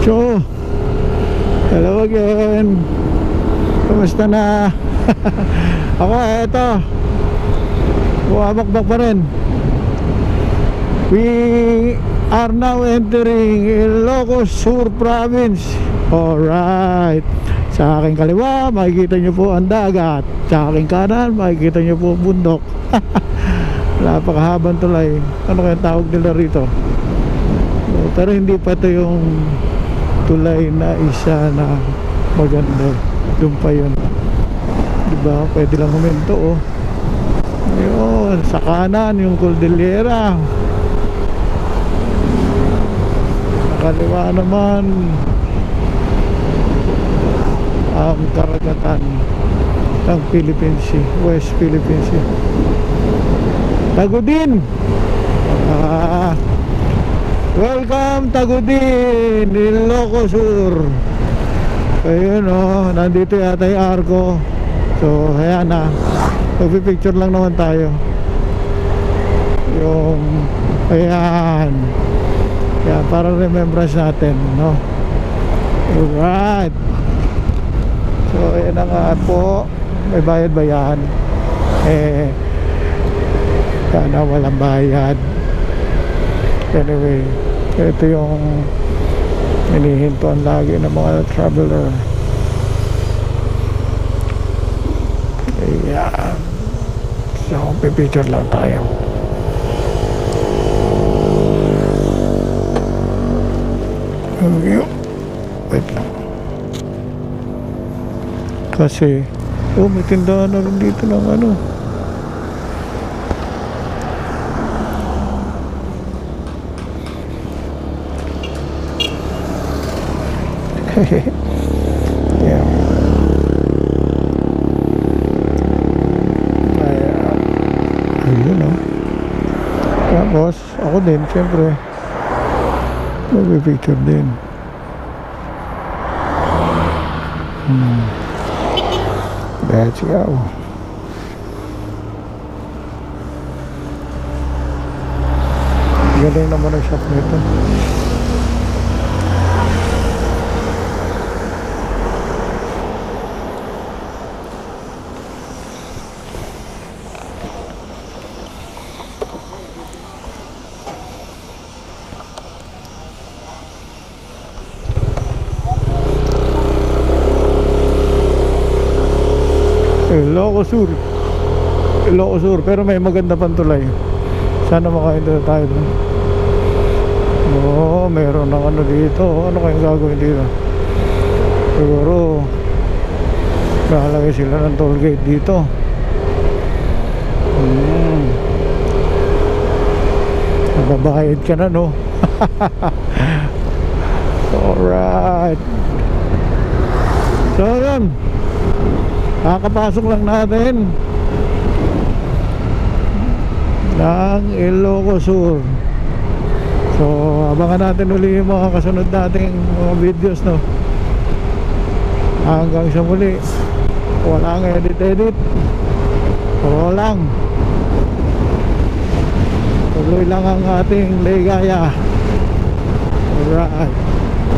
So, hello again. Kumusta na? Ako eto, buwabakbak pa rin. We are now entering Ilocos Sur Province. Alright. Sa aking kaliwa, makikita nyo po ang dagat. Sa aking kanan, makikita nyo po ang bundok. Napakahabang tulay. Ano kaya tawag nila rito? Pero hindi pa ito yung tulay na isa na maganda. Doon pa yun, diba? Pwede lang huminto, oh. Ayun, sa kanan yung Cordillera, nakaliwa naman ang karagatan ng Philippine Sea, West Philippine Sea. Tagudin. Welcome Tagudin, Ilocos Sur. Ayun, oh, nandito yata yung Arco. So ayan na, magpipicture lang naman tayo. Yung ayan, kaya para remembrance natin, no? Alright. So ayan na nga po, may bayad ba yan? Sana walang bayad. Anyway, ito yung hinihintuan lagi ng mga traveler. Ayan. So, pipicture lang tayo. Wait lang. Kasi, oh, may tindahan na rin dito ng ano. Yeah. Ayun, oh. Tapos ako din syempre magpipicture din. Let's go. Galing naman ang shop nito. Ilocos Sur. Ilocos Sur, pero may maganda pang tulay. Sana makain tayo doon. Oo, meron ng ano dito. Ano kayong gagawin dito? Siguro lalagay sila ng toll gate dito. Nababayad ka na, no? Alright. So yun, kakapasok lang natin ng Ilocos Sur. So abangan natin uli yung mga kasunod nating mga videos, no? Hanggang sa muli, walang edit. Puro lang, tuloy lang ang ating ligaya. Alright.